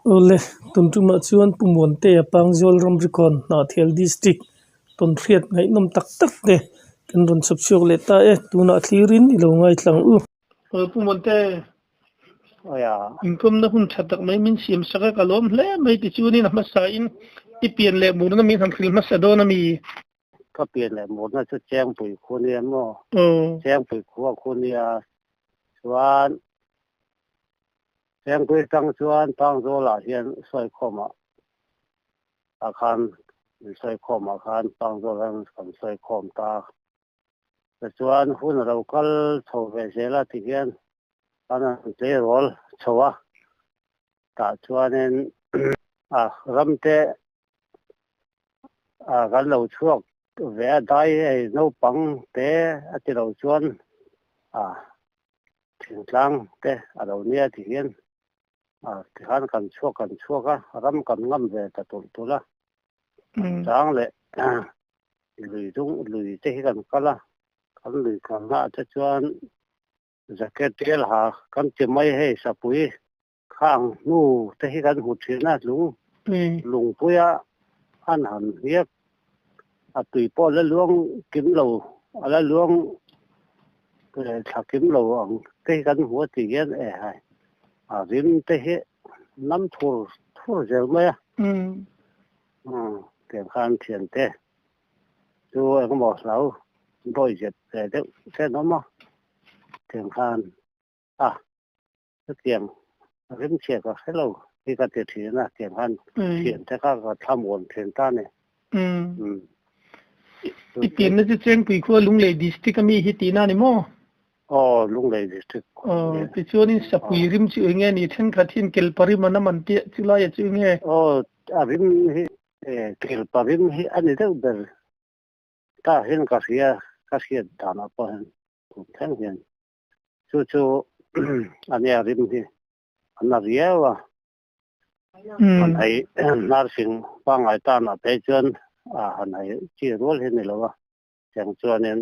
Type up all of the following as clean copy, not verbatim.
ole tuntuma chuan pumon te apang zol ram rikon na thel district ton thriat ngai nom tak tak te kan ron sap siok le ta e tuna thlirin ilo ngai tlang u pumon te ya income na hun thatak mai min sim saka kalom hle mai ti chuni na ma sa in ti pian le mu na mi tham khil ma sa do na miก็เปลี่ยนแหละหมดน่าจะแจ้งปุ๋ยคนเนี่ยมั้งแจ้งปุ๋ยขัวคนเนี่ยส่วนแจ้งปุ๋ยตั้งส่วนตั้งโซล่าเฮียนช่วยข้อมาอาคารช่วยข้อมาอาคารตั้งโซล่ากันช่วยข้อมตาแต่ส่วนหุ่นเราก็โชว์ไปเสียละที่เฮียนอันนั้นเจ้ารอลโชว์แต่ส่วนนั้นรำเตกันเราช่วยเวลาได้เราปังเตะที่เราชวนถึงกลางเตะเราเนี่ยที่เห็นที่หันกันชั่วก็รำกันงำเวทตัวละจางเลยลุยเตะกันก็ละกันลุยกันละจะชวนจะเกิดเรื่องหากันจะไม่ให้สับปุ๋ยข้างนู่เตะกันหุดเสียนะลุงปุ้ยอันหันเรียกตุยป้อแล้วล้วงกินเราแล้วล้วงถ้ากินเราเตะกันหัวตีกันริมเตะน้ำทั่วเจอไหมเกี่ยงคันเทียนเตะดูไอ้ก็บอกเราโดยเจ็บแต่เด็กแค่นั้นมั้งเกี่ยงคันเกี่ยงริมเชียก็ให้เราที่กันเตียนนะเกี่ยงคันเทียนแต่ก็ทำวนเทียนต้านเนี่ยอีเปลี่ยนนั่นจะแจ้งปุ๋ยขั้วลุงเลยดิสติกมีฮิตีน่านี่มั้งลุงเลยดิสติกไปช่วยนี่สับปุ๋ยริมชื่อไงนี่ท่านขัดที่เกลปริมาณมันเตี้ยชื่อไรชื่อไงริมเกลปริมอันนี้เท่าเดิมถ้าเห็นก็เสียดานาพอเห็นถูกแทงเห็นจู่อันนี้ริมที่อันนั้นเรียวอันไหนนาสิงปังไอตานาไปจนอันไหนที่รู้เห็นนี่แล้วอย่างจวนนี้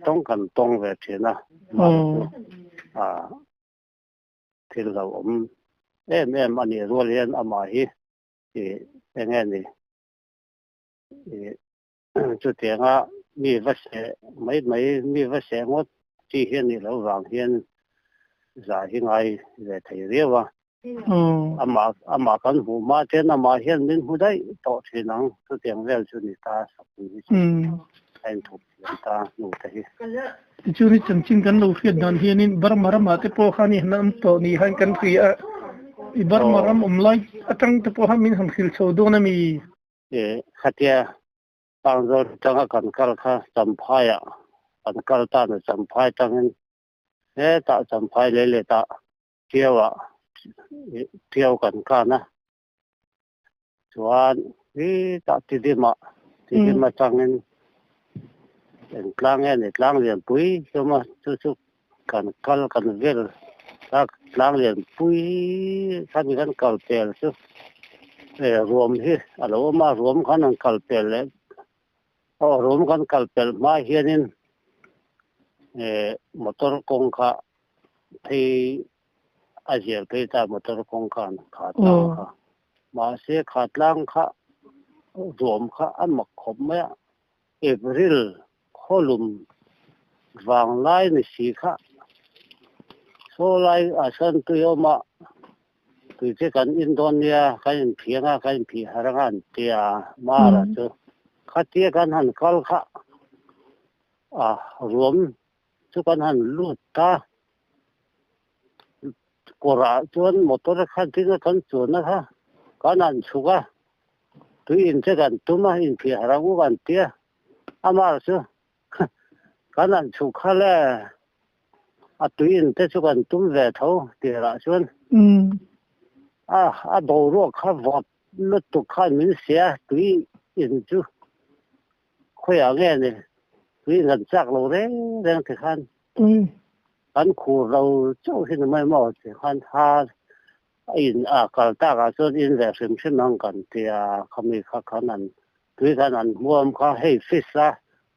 ต้องกันตรงแบบนี้นะที่เราแม่มันนี่รู้เรียนอามาฮีที่ยังไงนี่จุดเดียงมีวัดเสไม่มีวัดเสงดที่เห็นนี่เราวางเห็นจะยังไงจะถือเรียกว่าอามากันหูมาเทนอามาเห็นนินหูได้ต่อที่นังจุดเดียงเวลจุนิตาสับนี้ให้ถูกตาหนูแต่จุนี่จังจิงกันเราเฟียดดันเฮียนี่บารมารมาเตโปขานี่นั่นโตนี่ให้กันเฟียบารมารมไลตั้งเตโปขามินหันขิลโซโดนามีขัดเยาบางส่วนจังกันกัลค่ะจำพายกันกัลตาเนี่ยจำพายจังตาจำพายเลยตาเที่ยวกันกันนะส่วนนี่ตาที่ดีมาจังกลางเนี่ยกลางเรียนปุ๋ยก็มาชุกกันกัลกันเวลกลางเรียนปุ๋ยท่านกันกัลเปลชุรวมที่เรามารวมกันกัลเปลเลยรวมกันกัลเปลมาเฮียนินมอเตอร์กงค่ะที่อาเซียนไปตามมอเตอร์กงค่ะขาดล่างค่ะมาเสียขาดล่างค่ะรวมค่ะอันมักขมไหมเอพริลโคลุมวางไล่ในสีค่ะโซไลอาเซนตุยมาตุยที่กันอินโดนีเซียกันเพียงกันพิหารกันเตียมาละจ้ะขัดเตียกันหันกัลค่ะรวมทุกกันหันลูดตากระจวนมอเตอร์คันที่กันจวนนะคะกันหันสุกตุยอินที่กันตุ้มอินพิหารกันเตียอามาละจ้ะกันหันสุกเลยตุยอินที่สุกันตุ้มเวทเอาเตียละจวนดูรัวข้าวลุตุข้ามิเสียตุยอินจูคุยอะไรเนี่ยตุยเงินจากเราเรื่องที่ขันขันขู่เราเจ้าที่ไม่เหมาะที่ขันหาอินกัลตากาส่วนอินแบบเช่นนั่งกันที่เขามีข้านั้นตุยขนาดรวมข้าให้ฟิสละ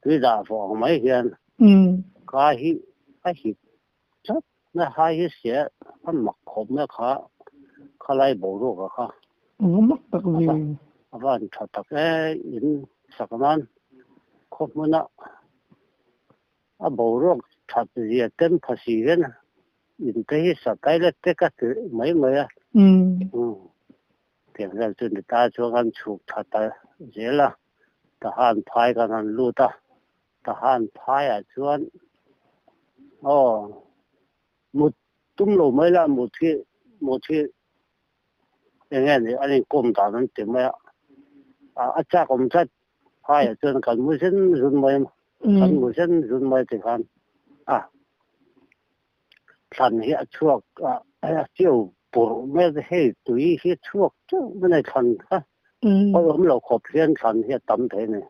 ตุยด่าฟองไม่เห็นข้าหิจับ那还一些他木口那他来保路个哈，mất tật vì và thật thật cái in sắc man khop mun na bảo路thật gì tên phát hiện in cái sa cái là cái mấy mấy à, tiếng ra chuyện ta cho gan chụp thật ta dễ là ta han phai cái han lu ta han phai à chuan một tum lô mấy là một khiอย่างเงี้ยนี่อันนี้กรมตานั้นเต็มไหมอาจารย์กรมจัดพายจนกันมือเส้นรุนไหมกันมือเส้นรุนไหมถึงกันทันเหี้ยช่วงเจียวปูไม่ได้ให้ตุยเหี้ยช่วงเจ้าไม่ได้ทันค่ะเพราะผมเราขบเพี้ยนทันเหี้ยตั้มเทนี่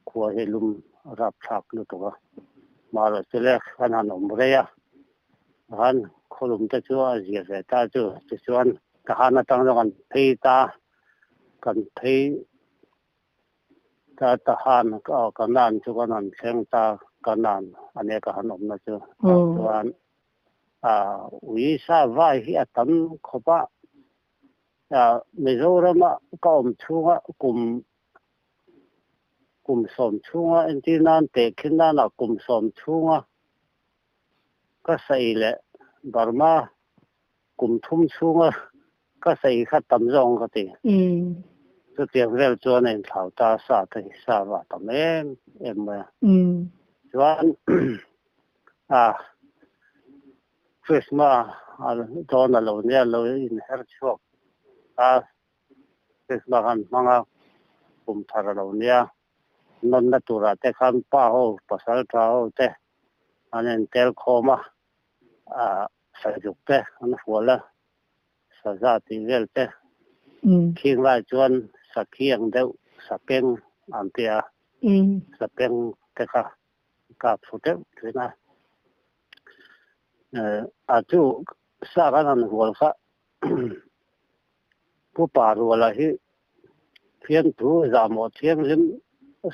ขวให้ลุมรับฉากนึกว่ามาแล้วจะเรียกขนาดนมเรียฮันคนลุมจะช่วยเสียใจตาจะชวนทหารตั้งกันพีตากันพีถ้าทหารก็กันนานช่วยกันเชียงตากันนานอันนี้ก็หันออกมาช่วยส่วนวิชาว่าเฮียตั้มขบะไม่รู้แล้วมั้งก็ช่วงกลุ่มสมช่วงที่นั่นเด็กขึ้นนั่นกลุ่มสมช่วงก็ใส่แหละบาร์มากลุ่มทุ่มช่วงก็ใส่ข้าตำรองก็ตีจะเตรียมเรื่องตัวในข่าวตาสาว่าตำเอ็มมาส่วนคริสต์มาสตอนเราเนี่ยเราอินเฮอร์ช็อกคริสต์มาสกันมังกลุ่มทาราเราเนี่ยนนท์ตัวระแต่ขันป้าเขาภาษาเท้าแต่อันนี้เทลคอมาสายจุกแต่อันนั้นหัวละสาธิตเรื่องแต่คิงไล่จวนสักเคียงเดียวสักเพ่งอันเดียสักเพ่งแต่ค่ะกับสุดเดียวใช่ไหมอาจจะสักอันหัวละผู้ป่ารัวละที่เพียงตัวจามอเทียงลิ้ม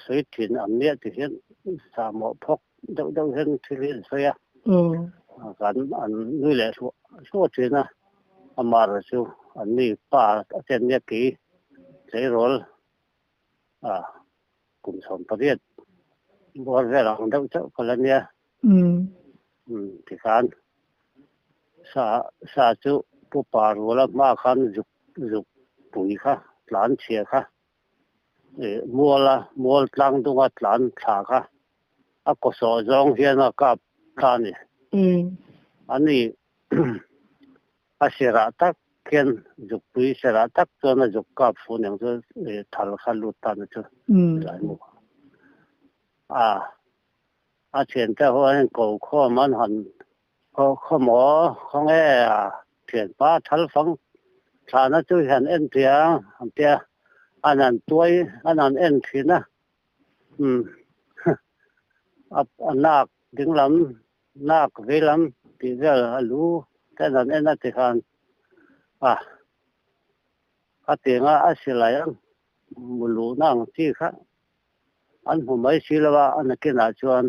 สวยถิ่นอันเนี้ยที่เห็นจามอพกเดาเห็นที่ลิ้นสวยกันอันนี้แหละชั่วจริงนะมาร์ชูอันนี้ป้าเช่นนี้กี่ใช้รอลกลุ่มสมประเทศบริเวณหลังเจ้าคนนี้ที่การสาธุผู้ป่ารัวละมาขันจุกปุ๋ยค่ะหลานเชียค่ะมัวหลังตัวหลานขาค่ะก็สอจองเฮียนะกับท่านนี่อันนี้เสระตักเขียนจุกปุยเสระตักตัวนั้นจุกกับฝนอย่างเช่นทัลขันลุตันเช่นหลายมุกเช่นแต่ว่าเขาข้อมันหันข้อหมอของเขียนป้าทัลฟังฐานะจุเห็นเอ็นเตียอันนั้นตัวอันนั้นเอ็นทีนะนักดึงลำนักเวลำที่จะรู้แต่นั้นเอ็นนั่นที่การข้าเตียงสิไหลมุลูนั่งที่ข้าอันผมไม่สิละว่าอันกินอาชวน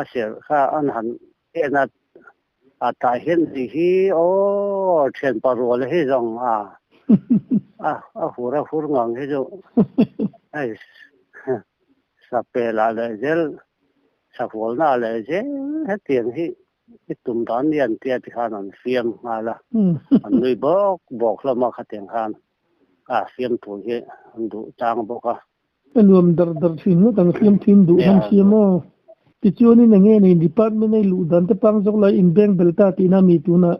เสียข้าอันหันเอ็นนั่นตายเห็นสิโอ้เทียนปารัวเลยให้จงหัวงงให้จงไอ้สับเปล่าเลยเจลสับหัวหน้าเลยเจลให้เตียงที่ตุ่มตอนเรียนเตียที่ข้านั่นเฟียมมาละอันนี้บอกแล้วมาขัดเตียงข้านเฟียมถูกเหตุอันดูจางบอกเป็นรวมดร์ทีมแล้วตั้งเฟียมทีมดูทั้งเฟียมติดจวนนี่นั่งในดีพาร์ตเมนต์ในลูดันแต่ปังจงเลยอินแบงเบลตาตีน่ามีตัวน่ะ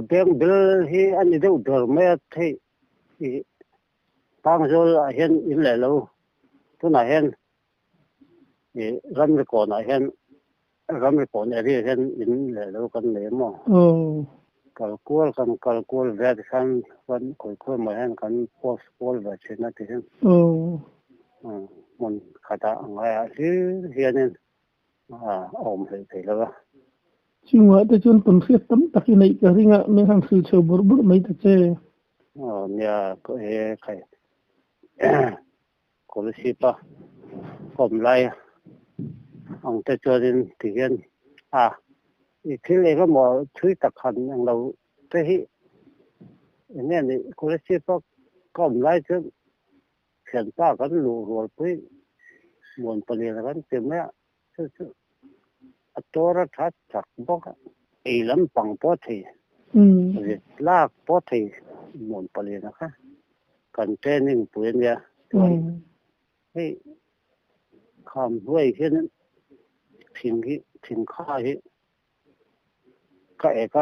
แบงเบลที่อันนี้เดี๋ยวเดิมไม่ที่ปังจงเห็นอินเลยแล้วตัวไหนเห็นรันไปก่อนไหนเห็นรันไปก่อนเรียกเห็นอินเลยแล้วกันเลยมั้งกัลกูลเวทกันวันคุยมาเห็นกันโพสแบบเช่นนั้นที่เห็นมันขัดอะไรที่เห็นนี่อมเหยแล้วก็จริงว่าแต่จนผมเสียตั้มตะกี้ในกระดิ่งไม่ทำสื่อเชื่อบุไม่ตัดเจเนี่ยก็ใครคนละสิบผมไล่แต่จนที่เห็น อีกที่เลยก็หมอช่วยตะคันอย่างเราที่เนี่ยนี่คนละชีพก็ไม่ได้จะเขียนป้ากันหลูรัวไปมวนปลีกันเต็มเลยอัตโรทัศน์จักบอกไอ้ลำปังปอทีลากปอทีมวนปลีนะคะกันเต้นิ่งปืนเนี่ยให้คำด้วยแค่นั้นทิ้งข้าที่ก็เอก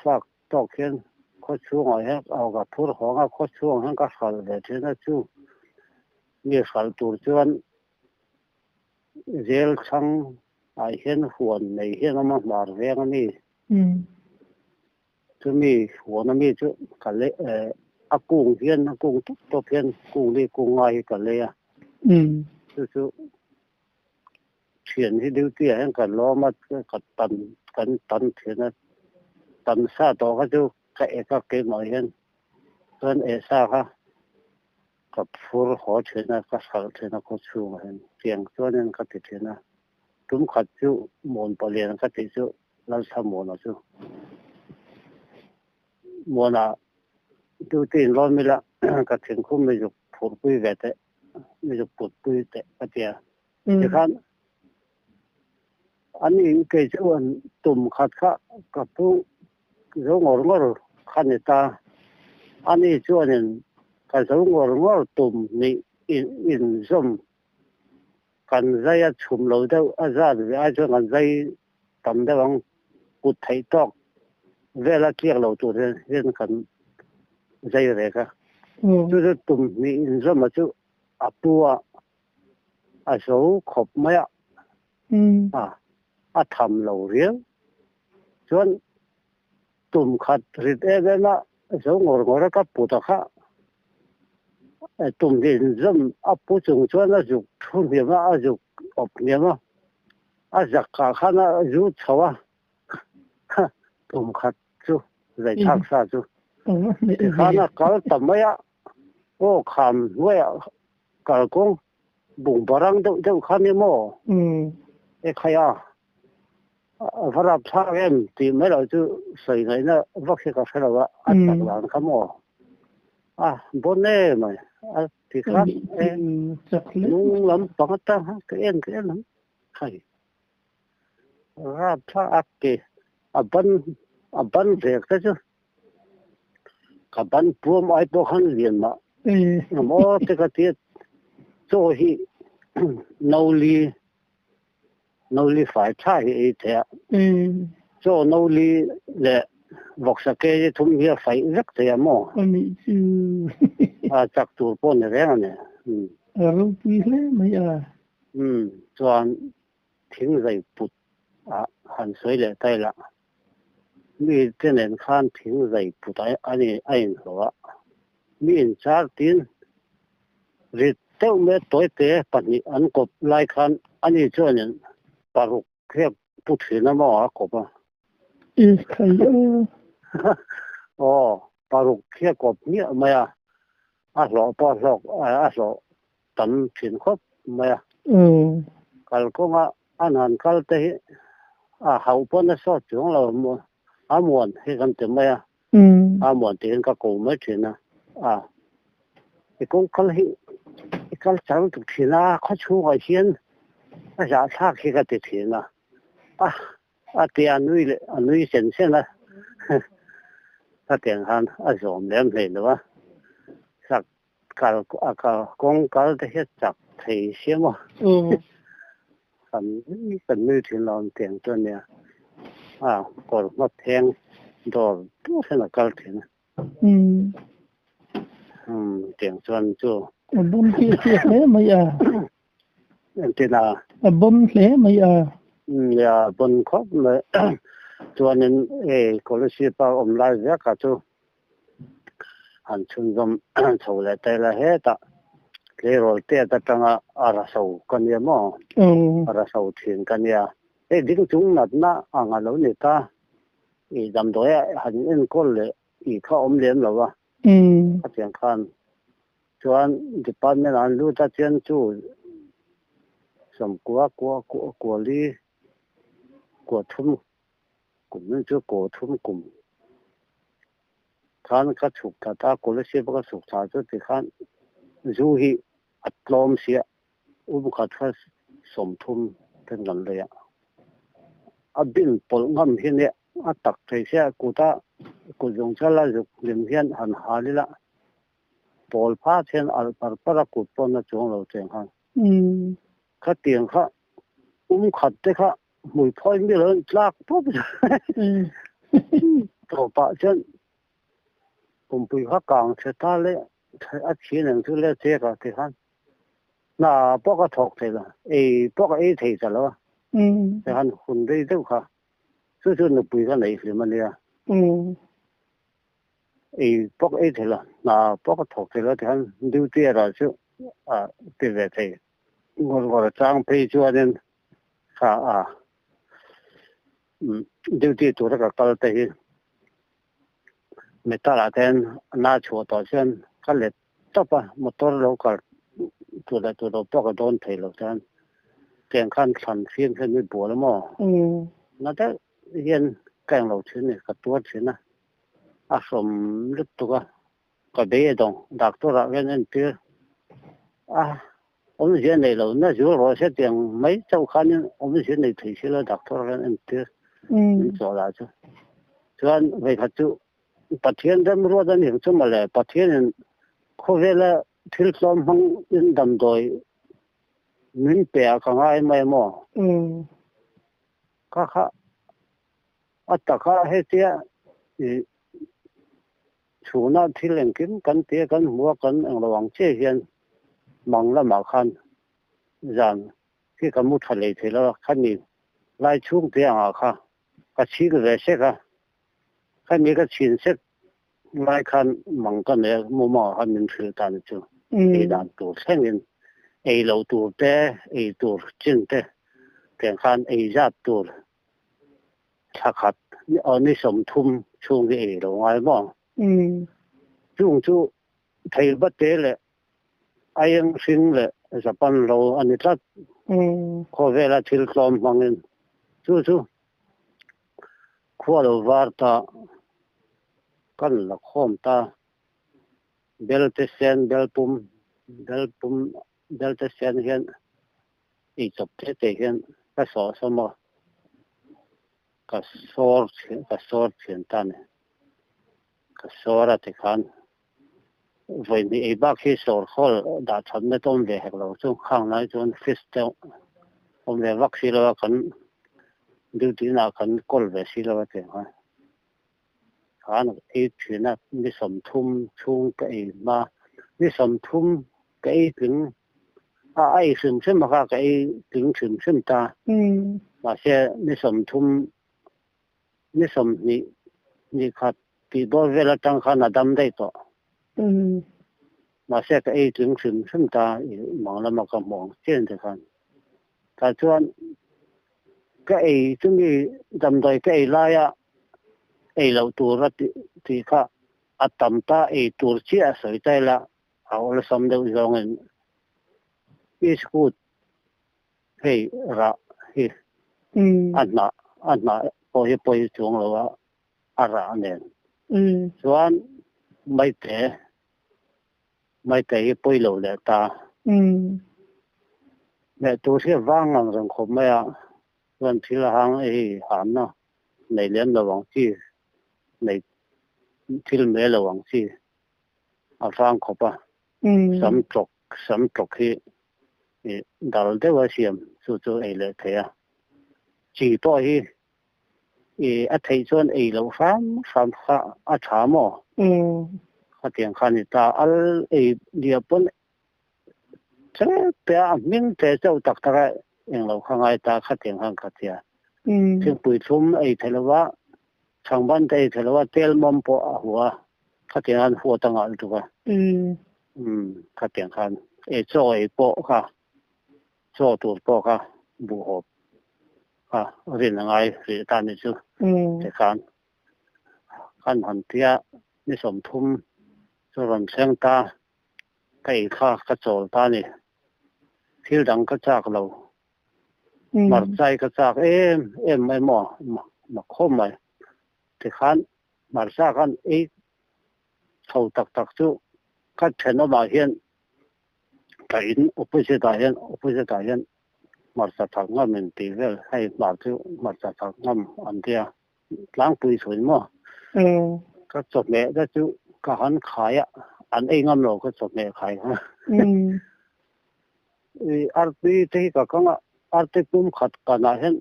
ฝากตอกเขียนโคตรช่วงอะไรเอากับพูดของโคตรช่วงให้ก็สั่งเลยที่นั่นช่วงมีสั่งตัวจวนเจลช่างไอเห็นหัวในเห็นมันบาดแรงนี่จะมีหัวนั่นมีจุกันเลยอากุ้งเพี้ยนอากุ้งทุกตัวเพี้ยนกุ้งนี่กุ้งไงกันเลยจุเขียนที่ดูเตี้ยให้กันล้อมากันตันเขียนนะตันซาต่อก็จุก็เอกเกมเห็นส่วนซาค่ะกับฟูร์หัวเขียนนะก็สั่งเขียนนะก็ชูเห็นเสียงส่วนนั้นก็ติดเขียนนะตุ้มขัดจุมอนปลีนก็ติดจุแล้วทำมอนจุมอนดูตีนร้อนไม่ละก็ถึงคุ้มไม่จุผูกปุ้ยแบบแต่ไม่จุปุดปุ้ยแต่ก็เดียวที่ขั้นอันนี้เกิดจากตุ่มขัดข้ากับผู้ร้องงอขันตาอันนี้ช่วงนึงการร้องงอตุ่มนี่อินส้มกันใจชุ่มเราเท่าอาจารย์อาจารย์กันใจทำได้บ้างกุดไทยตอกเวลาเกี่ยวเราตัวเรื่องกันใจอะไรกันจุดตุ่มนี่อินส้มมาจุอัปัวอาศัยขบไม่ทำเราเรียงส่วนตุ่มขัดริดนะสงงอกับปุตตะค่ะตุ่มดินซึมปุจงส่วนนั้นจุกทุ่นเดียวนะจุกอบเดียวนะจักขาข้านะจุดชัวตุ่มขัดจุใจชักซาจุข้านะก็ทำไม่โอ้คำไว้ก็คงบุงบารังเจ้าข้านี่โม่ใครฝรั่งชาเอ็มตีไม่เราจะใส่ไงนะวัคซีนก็ใช่แล้วว่าอันต่างๆเขาโม่บนเน่ไหมที่ครับนุ่งลำปังตั้งก็เอ็นนั้นใครรับชาอักเกบันเด็กก็จะกับบันพวมไอ้พวกขันเรียนมาโม่ที่ก็ที่โซ่ฮีนลีฝ่ายชายไอ้เถอะโซ่นลีเละบอกสเกยทุ่มเหี้ยไฟรักเถอะมั่วจักตัวป้นแรงเนี่ยเราปีเลยไม่ส่วนทิ้งใจปุดหันสวยเลยได้ละมีเจ้าหน้าข้านทิ้งใจปุดอันนี้ไอ้หัวมีอินชาร์ตินริดเต้าเมื่อตัวเตะปัจจุบันกบลายคันอันนี้ช่วยเนี่ยปารุกแค่พูดถึงนะมั่วกบใครปารุกแค่กบเนี่ยไม่หลอกปอหลอกหลอกตันถิ่นครบไม่กัลก็มาอันนั้นกัลเตะเขาปนสอดจงเรามวนให้กันเต็มไม่มวนถิ่นก็กูไม่ถิ่นนะไอ้กงกัลจังตุถิ่นนะเขาชูไอ้เชียนจะชากขี้กันถิ่นนะเตียนุยเส้นนะถ้าเตียงหันสมเลี้ยงเลยหรือว่าสักกงกัลเฮ็ดจักไทยเสียมั้งกันมือถึงเราเตียงตัวเนี้ยกดมาแทงโดนตัวเส้นกัลถึงเตียงส่วนจู่บุญที่เสียเลยไม่ตีน่ะบุญเลยไม่อย่าบนครบเลยตัวนึงก็เลยสิปาอมลายเยอะก็จู่อันชุนจำโซเลแต่ละเหตุเรื่องโรเตะตั้งอาราสูกันเนี่ยมั้งอาราสูทิ้งกันเนี่ยดิ้งจุงนัดนะงานเราเนี่ยตาจำตัวหันเอ็นก้นเลยเขาอมเลี้ยงเราวะเขาเสียงคันส่วนที่ปั้นเนี่ยนั่นรู้ตัดเชียนจู่สมกัวลี của thum cũng nên cho của thum cũng khán các sụp ta của lấy xe các sụp ta cho thì khán dù hi at lom xe khát phát sôm thum tên gần đây à bin bol ngam hi nè à tắc thấy xe của ta của dùng cho là dục liền hiền hẳn hà đi la bol phá trên al par para của con nó trông lâu tiền khăn khát tiền khá khát thế khá mùi phơi mi lớn lắc tốt tổ bạ chân cũng bị khá càng sẽ ta lấy à chỉ nên thứ lấy thế cả thì khăn na bóc cái thọc thế là bóc cái thế rồi đó thì khăn hôn đây đâu khá chứ nó bị cái này thì mà nè bóc cái thế là na bóc cái thọc thế là thì khăn丢掉了就啊对对对我trang page cho nên khá丢掉做那个高的没到那天拿出到先看来到吧motor lo ka做到不个东西了先健康产品是没播了嘛那这现干老钱呢个多钱呢啊什么都个别动doctor那边别啊我们现在了那就我些点没照看呢我们现在退休了 doctor 那边别做了就虽然为他就白天咱们说咱领这么来，白天人可为了听说忙人当多，民白刚爱买么？卡卡，大卡那些，除那听人跟爹跟我跟往这些忙了嘛看，让这个木头来去了，看你来冲这样看，个七个人些个。看你个亲戚来看忙个呢，么还没吃单就，单多听人路多的，多近的，点看家多，他看你什么通冲的路外嘛，就睇不得了，样新了，是半路安尼他，可为了听说忙人，就过了晚他。kan la khom ta bel te sen bel pum bel te sen hian chop te hian ka so sama ka sor chen ta ne ka sora te khan voi ni ba khi sor khol da chan ne tom le hek lo chu khang lai chon fish te om le vak si lo kan du ti na kan kol ve si lo te ha khán chuyện là đi sắm thum chung cái mà đi sắm thum cái tiếng ai xem mà cái tiếng xem ta mà sẽ đi sắm thum đi sắm ni khát thì bao giờ là tăng khán là đam đấy to mà sẽ cái tiếng xem ta mong là mà cái mong trên thế khán ta chọn cái chúng đi đam đấy cái lai à lâu tuổi thì cả tầm ta tuổi chia sợi tay là họ là xong đâu rồi is good hey ra hey anh mà bồi chuông rồi ra nên soan mấy cái bồi lâu là ta mẹ tôi sẽ vang ngang rồi không mẹ vẫn chỉ là hàng hàn nó này lên là vòng chi này til me lo wang si a rang ko pa sam trok hi dal de wa siam su chu le thea chỉ to hi a thei chon lo sam kha a tha mo kha tiang khan ni ta al dia pon che pe min te chau tak ta eng lo khangai ta kha tiang khan kha tia thing pui thum thelawa changban te thelawa tel mom po huwa kha tiang an hu ta ngal tu ka kha tiang khan cho po kha cho tu po kha bu hop kha rin ngai ri ta ni chu te khan han tia ni som thum cho ran seng ta kai kha ka chol ta ni thil dang ka chak lo mar chai ka chak em mai mo ma khom mai thì khan mar sa khan thâu tak chu ka theno ma hian ka in opposite ta hian mar sa thak ngam en ti vel hai mar sa thak ngam an dia tlang pui chhun mo ka chop me da chu ka han khaya an ngam lo ka chop me khai ha arti te ka kanga arti pum khat kana hen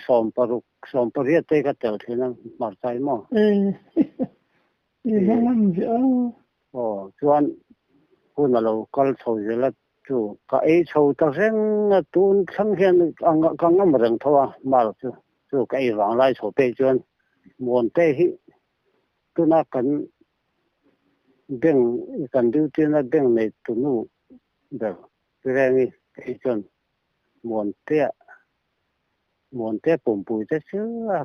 som paruk te ka tel thina mar chai mo chuan hun lo kal chho zela chu ka chho ta reng tun thang hian ka ngam reng thawa mar chu ka wang lai chho pe chuan mon te hi tuna kan du tina beng nei tu nu da rengi chuan mon te pum pui te chu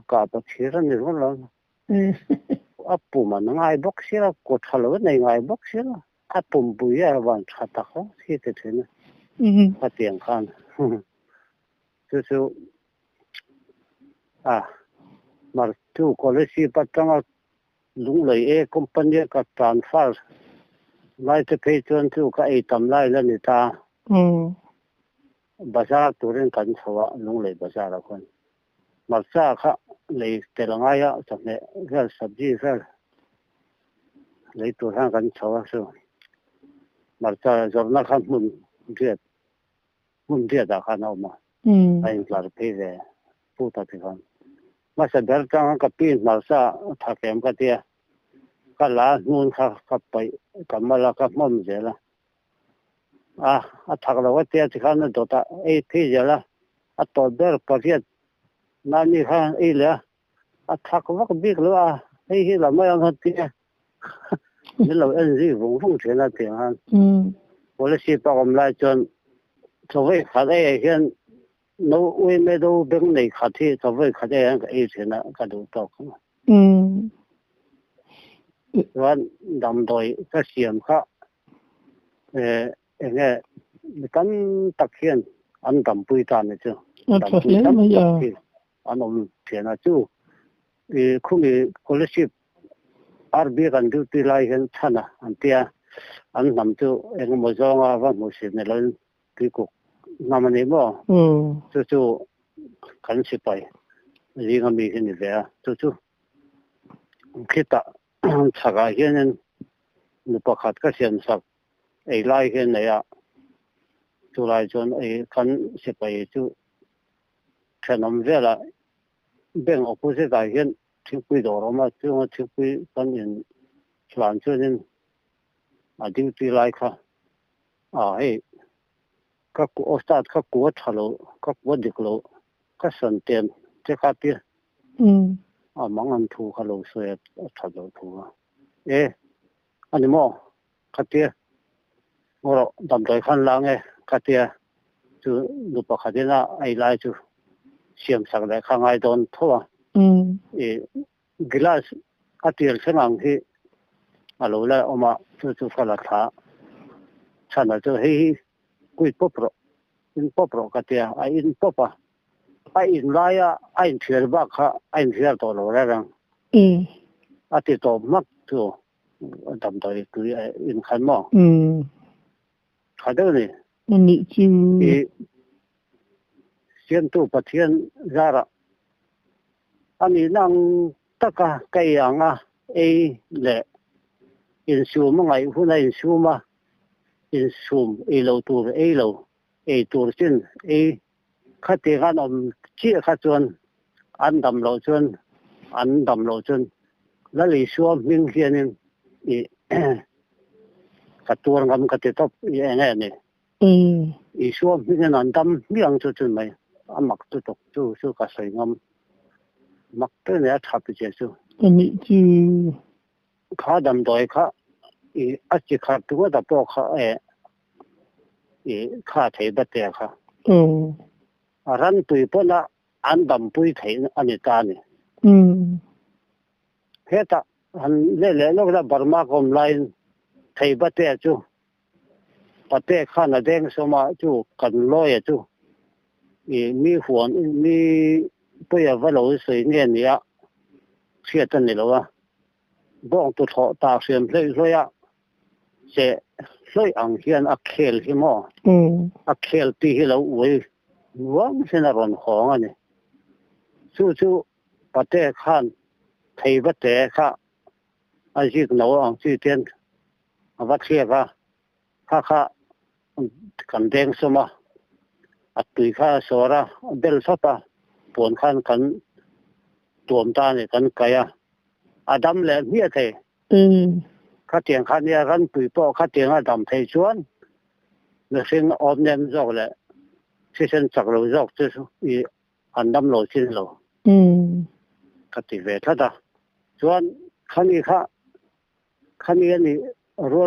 ka pa thira ni ro lo apu ma ngai box sira ko thalo nei ngai box sira apum pui ya wan thata kho thi te thena patiang khan chu mar tu college patanga lung lei company ka transfer lai te pe chuan chu ka tam lai la ni ta bazar turin kan chawa lung lei bazar a khon mar cha kha lei telanga ya chame vel sabji vel lei tu han kan chawa su mar cha zorna khan mun dia da khan au ma ai klar pe ve pu ta ti khan ma sa dar tang ka pin mar sa tha kem ka tia ka la nun kha pai kamala ka mom zela a thak lo wa tia ti khan do ta phi zela a to der pariat na ni kha le a thak wa bik lo hi la ma yang tia ni lo en ri vung chen na ti han policy pa om lai chon choi kha hian no we me do beng nei kha thi choi kha han ka chen na ka do to wan dam doi ka siam kha nghe kan tak hian an dam pui ta ne chu an om thena chu khumi scholarship RB kan du ti lai hen thana an tia an nam chu mo zonga wa mo se ne lo ti ko namani mo chu kan si pai ri ga mi hin ve chu khita chaga hian nu pakhat ka sian sak lai hian ne ya chu lai chon kan si pai chu thanom vela beng opposite ta hian thingpui do roma chu thingpui kan in plan chunin a ding ti lai kha ka ku ostat ka ku thalo ka ku diklo ka san ten te kha pi mangan thu khalo so ya thalo thu ani mo khatia ngoro dam doi khan lange khatia chu nu pa khadina ai lai chu siam sak le khangai don thowa glass atir sengang hi alo la oma chu khala tha chana chu hi kui popro katia in popa in laya in thier ba kha in thier to lo rang ati to mak chu dam doi tu in khan mo khado ni chi sian tu pathian zara ani nang taka kai anga le in sum ngai hunai in suma in sum lo tur lo tur chin khati gan om chi kha chuan an dam lo chuan la li suam ming hianin ka tur ngam ka te top nge ni suam ming an dam miang chu mai amak tu tok chu ka sai ngam mak te ne tha pi che chu ani chi kha dam doi kha a chi kha tu da po kha kha thei ba te kha ran tui po na an dam pui thei ani ta ni heta han le lo la Burma kom line thei ba te chu pate kha na deng so ma chu kan lo ya chu มีหัวมีปุยว่าเราสวยเนี่ยเนี่ยเชื่อตันนี่แล้วว่าบ้องตัวเถาตาเสียมเลยอ่ะเจะเลยอังเฮียนอักเคลที่มออักเคลตีให้เราอวยว่ามันเป็นอะไรของอันนี้สู้ประเทศข้านไทยประเทศข้าอาชีพเราอังชีพเตียนวัดเชียข้ากันแดงสมะอัดตุยข้าสอระเบลสตาปวนข้านกันตัวมตาเนี่ยกันไกยอาดัมแหลมเฮียเทข้าเตียงข้าเนี่ยรันตุยปอข้าเตียงอาดัมไทยชวนเนื้อสิ่งอมเนี่ยมันจอกแหละที่เส้นจักเราจอกที่อันดัมโลชินโลข้าติเวทตาชวนข้านี้นี่รัว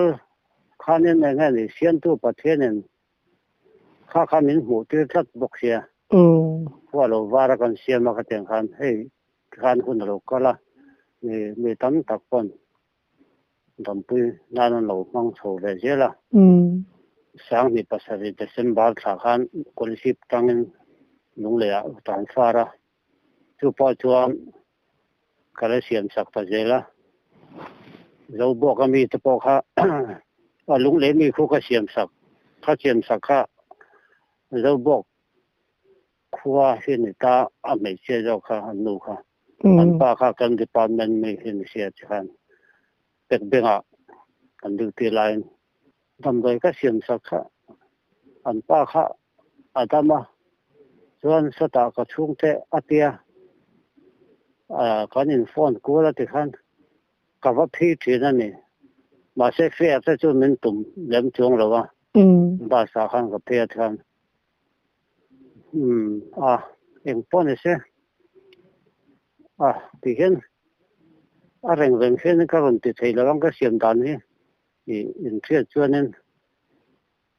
ข้านี้ในแง่นี่เสียนตัวประเทศเนี่ยข้ามินหูที่ทัดบกเสียว่าเราว่ากันเสียมาข้าเตียงข้าให้ข้าคนเราก็ละมีตั้งตักปนดำปุยนั่นเรามังโชว์เลยเจ้าละสร้างมีภาษาที่เส้นบาลสาขาคนสิบตั้งลุงเลยอ่ะตอนฟ้าละจู่พอจวนก็เลยเสียมสักตัวเจ้าละเราบอกกันมีแต่พอข้าลุงเลยมีคู่ก็เสียมสักข้าเสียมสักข้าเราบอกคู่ว่าเห็นตาอเมริกาเจ้าข้าอันนู้นข้าอันป้าข้ากันที่ปานมันไม่เห็นเสียจังเป็นเบงอ่ะอันดูที่ไลน์ทำโดยก็เสียมสักข้าอันป้าข้าอาตมาส่วนสตาก็ช่วงเตะอาเตียการอินฟอนกูแล้วที่ขันกับว่าพี่ที่นั่นนี่มาเซ็กซี่แต่จุดมันตุ่มเลี้ยงช่วงหรอวะบาสาขันกับเพียที่ขันเอ็งป้อนเสียที่เห็นเร่งเห็นก็คนติดใจแล้วก็เสียมดันนี่อินเทียชวนนี่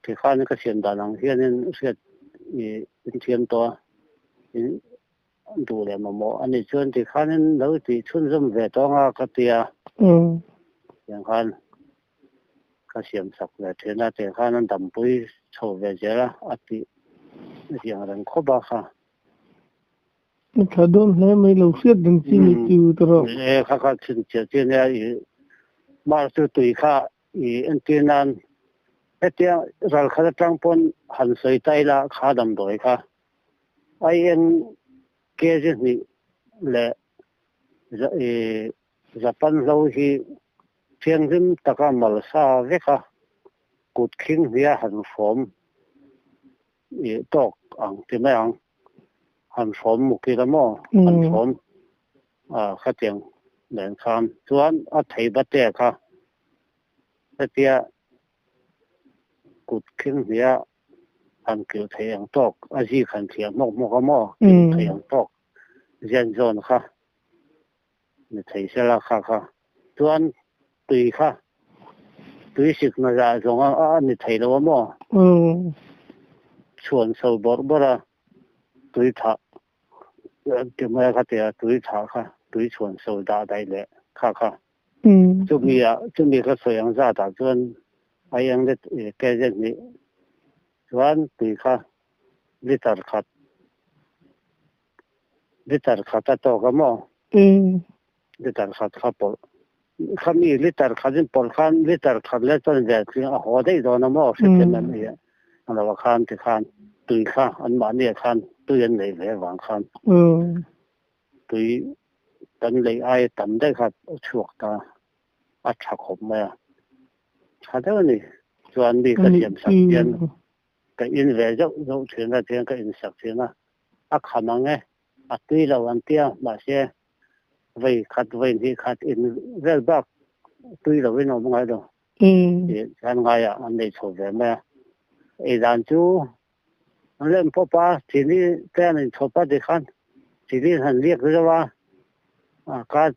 ที่ขันก็เสียมดันหลังเทียนี่เสียอินเทียมตัวดูแลมาหมออันนี้ชวนที่ขันนี่เราที่ชุนสมเวทต้องก็เตียอย่างขันก็เสียมสักเลยเท่านั้นแต่ขันนั้นดำปุยโชว์เวเจละอัติอย่างนั้นครบค่ะมันขาดอนแล้วไม่เราเสียดังจริงอยู่ตลอดข้าถึงจะเนี่ยมาสุดตุยข้าอันที่นั้นเตี้ยเราข้าจะตั้งปนหันใส่ใจละข้าดำโดยค่ะไอ้ยังเกจินี่แหละจะปั้นเราที่เพียงริมตะการมัลซาเวค่ะกุดคิงเฮียหันฟอมตอกอังที่ไม่อังหันฟอมมุกิละมอหันฟอมข้าเตียงแหลงคำส่วนอัฐิบัตเตะค่ะเตี้ยกุดคิงเฮียหันเกี่ยวเทียงตอกอาชีพขันเทียงมกมอเทียงตอกเย็นจนค่ะนี่ไทยเสละค่ะส่วนตุยค่ะตุยสิกมาจากตรงนี่ไทยแล้วมอชวนสาวบระตุยถาเดี๋ยวมาค่ะเดี๋ยวตุยถาค่ะตุยชวนสาวดาได้เลยค่ะจุมีก็สวยงามจ้าส่วนไอ้ยังเด็กแก่เด็กนี่ส่วนตุยค่ะลิตรขัดตัวก็มอลิตรขัดครับปอข้ามีลิตรขัดเป็นปอลขันลิตรขัดแล้วตอนเด็กคือหัวได้โดนมอสิเป็นแบบนี้เราว่าขันที่ขันตุยค่ะอันมาเนี่ยขันตุยอันไหนเลยวางขันตุยตันเลยไอ้ตันได้ครับช่วงตาอัดฉากผมมาขัดแล้วนี่ส่วนนี้ก็เสียมสักเย็นก็อินเวจเราเทียนก็เทียนก็อินสักเทียนนะขมังไงตุยเราวันเตี้ยมาเสียไว้ขัดไว้ที่ขัดอินเรื่องบ้าตุยเราไว้นอนไงดอกฉันไงอันนี้โชว์เลยแม่ไอ้ด่านจูเริ่มพ่อป้าทีนี้แค่นี้ชอบป้าเด็กขันทีนี้ท่านเรียกเลยว่าการ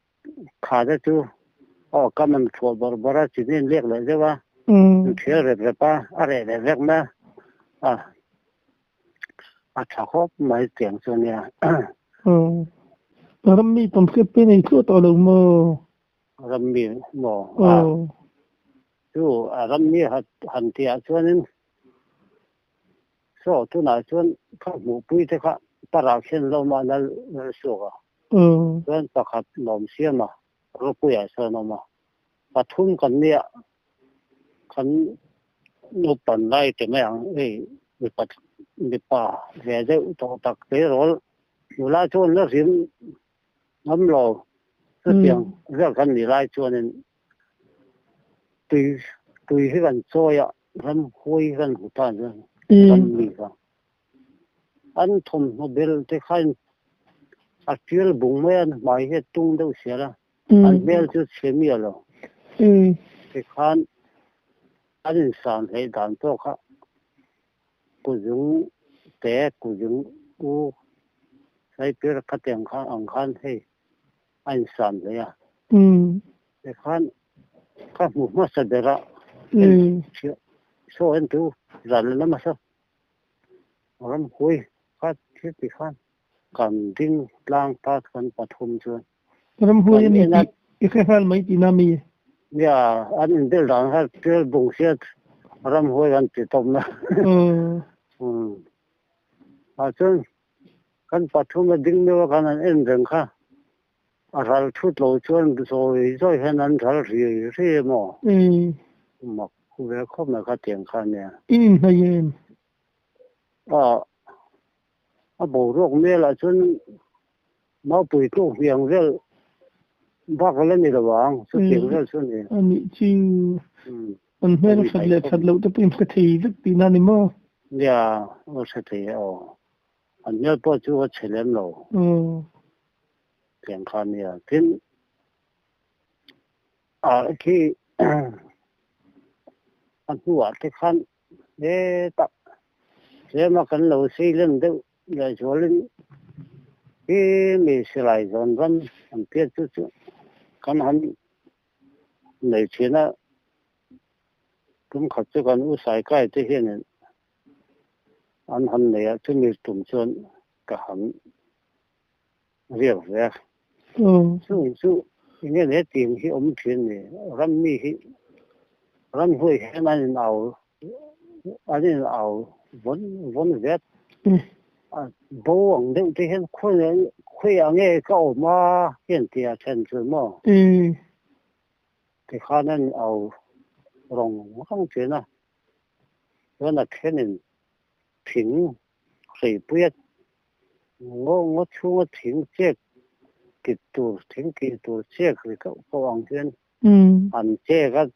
ขาดจูก็มันชัวร์บราทีนี้เรียกเลยใช่ป่ะเชื่อเรื่องป้าอะไรเรื่องแม่ชอบไม่เสียงส่วนเนี่ยรัมมี่ผมเคยเป็นไอ้ทั่วตัวลงมารัมมี่หมอจู่รัมมี่หันเทียส่วนนึง so tu na chuan kha mu pui te kha para khen lo ma na so ga chuan pakhat lom siama ro pui a so no ma pathum kan nia kan no pan lai te mai ang mi pa ve de to tak te rol nu la chuan la rim ngam lo so tiang ra kan ni lai chuan en tùy cái gần trôi ạ gần hôi gần hụt tan rồi gần mì cả anh thùng một bên thì khai à chuyên bụng mấy anh bài hết tung đâu xí ra anh bên chứ xí mía rồi thì khai anh sản hay đàn to khác của chúng té của chúng u sai biết cái tiền khai ăn khai hay anh sản đấy à thì khai các mục mà sẽ để ra so anh tu rằng là mà sao orang hoi phát thiết bị khan cầm đinh lang ta khan pathum chuan orang hoi ni cái hal mai ti nami ya anh del dan ha tel bung siat orang hoi an ti tom na a chuan kan pathum ding me kan an en reng kha a ral thut lo chuan rồi hen an thal ri mo mà khu vực không là có tiền khan nè hay bộ ruộng mía là chân máu bụi trộn hiền rồi bác lên này là vàng số tiền rồi chân này anh chị anh mẹ nó thật lâu tới tìm cái gì rất tí nào mà dạ nó sẽ thì anh nhớ bao nhiêu cái chuyện rồi tiền khan nè tin khi anh mua cái khan để tập để mà cần lâu xây lên đâu là cho lên cái mình sẽ lại dọn dọn anh biết chút cần hắn lấy tiền á cũng khát cho cần u sai cái thế hiện anh hắn này cho mình tụm chọn cả hắn việc về su nghe để tiền khi ông tiền này ram mi khi ram hui hay anh nào vốn vét bố ông định thì hiện khuya nghe cậu mà hiện tiền chân chứ mà thì khả năng ảo rồng không chuyện à đó là thế nên thỉnh谁biết我出thỉnh这几多thỉnh几多这个个王圈按这个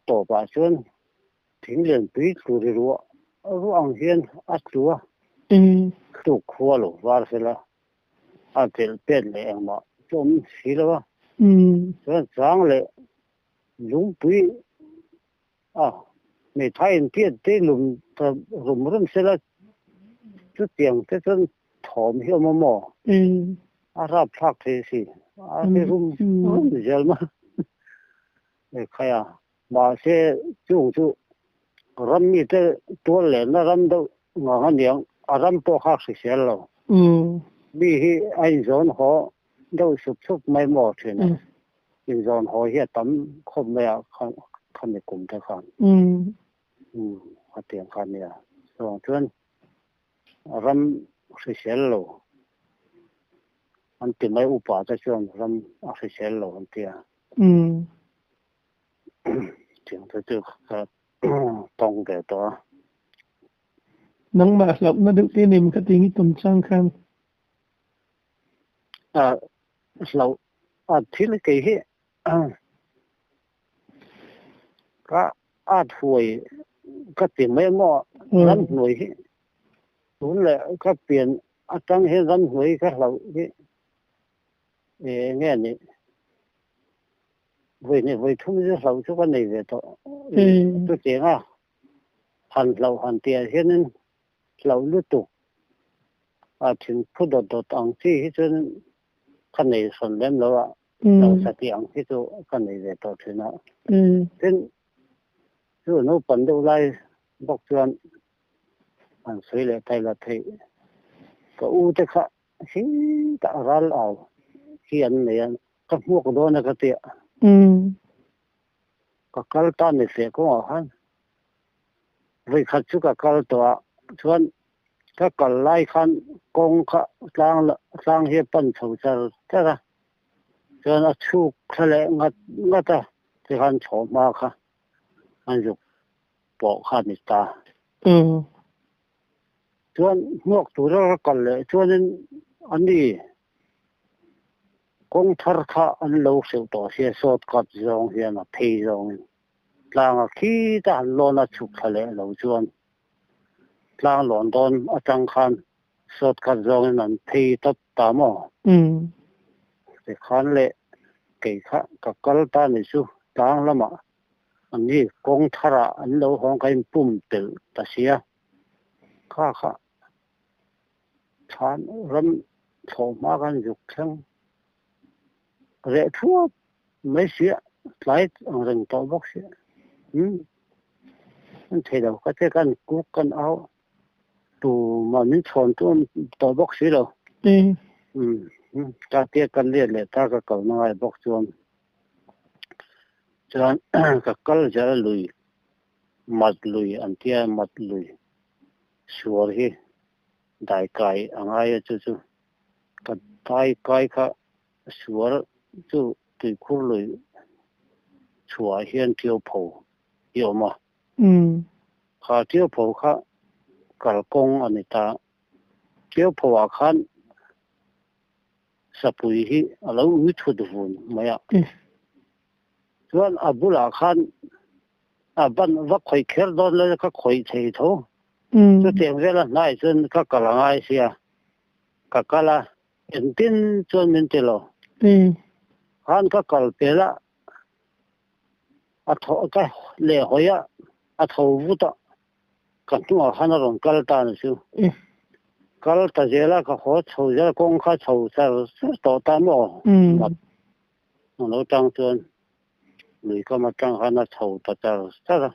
多把圈thỉnh liền bí chủ thì rùa ruộng hiên chúa tụ khua lỗ vào thế là tiền tiền lệ mà chúng xí đó cho sáng lệ lúng bí mình thấy tiền tiền lùm lùm thế là chút tiền thế chân thòm hiểu mà ra phát thế gì cái lùm giờ mà để khai mà sẽ chung ram mi te to le na ram do nga niang aram po khak si sel lo mi hi ai zon ho do sup sup mai mo thina in zon ho hi tam khom me khan ni kum ta khan ha tiang khan ya so chuan ram si sel lo an ti mai upa ta chuan ram si sel lo an tia tiang ta tu tông cái đó nắng mà lộc nó được cái niềm cái tiếng tùng sang khăn lộc thì là cái gì cái tuổi cái tiền mấy mỏ rắn nuôi đúng là cái tiền trăng hết rắn nuôi cái lộc cái nghe này vì thông tin lậu cho con này về tôi tiếng hàn lậu hàn tiền thế nên lậu lướt tục chính phụ đột ăn chi hết cho nên con này son đem lậu lậu sát tiền hết cho con này về tôi thế nào nên rồi nó bận đâu lại bóc chuyện ăn suy lại thay là thay có u thế khác khi ta ra lậu khi anh này các mua cái đó là cái tiền cái ta này sẽ có han với khát chú cả cal tòa chuan các cal lai khăn công khá sang hiệp bận sầu sầu thế ra chuan ở chú khá lệ ngắt ngắt à thì khăn chỗ mà khá anh dục bỏ khăn đi ta chuan ngọc tu ra cal lệ chuan anh đi công thar khá anh lâu sầu tòa xe sốt cắt rong hiền là phi rong lang khi ta lo na chuk khale lo chuan lang London atang khan sot khat zong nan thei tat ta mo te khan le ke kha ka kal ta ni su tang lama ani kong thara an lo hong kain pum tel ta sia kha kha chan ram tho ma gan juk thang re thu mai sia slide ang reng to bok sia anh thấy đâu có thể cần cút cần áo tù mà mình chọn tụi tàu bóc xí đâu ta tiếc cần liền lệ ta cái cầu nó ai bóc chuông cho cái cầu giờ lùi mặt lùi anh tia mặt lùi xua hi đại cái anh ai chứ chứ cái đại cái cả xua chứ tùy khu lùi xua hiền tiêu phổ hiểu mà khá tiêu phổ khá cả công anh ta tiêu phổ khăn sắp bùi hi lâu uất thuật vốn mày ạ chuan abula khan ban vak khoi kher don le ka khoi thei tho chu teng vela nai chun ka kalangai sia ka kala entin chon min telo han ka kal pela a tho ka le hoya a tho vuta ka tu han ron kal ta na su kal ta jela ka ho chho ja kong kha chho sa to ta mo mat no tang chon người có mặt trăng hắn là thầu ta chắc là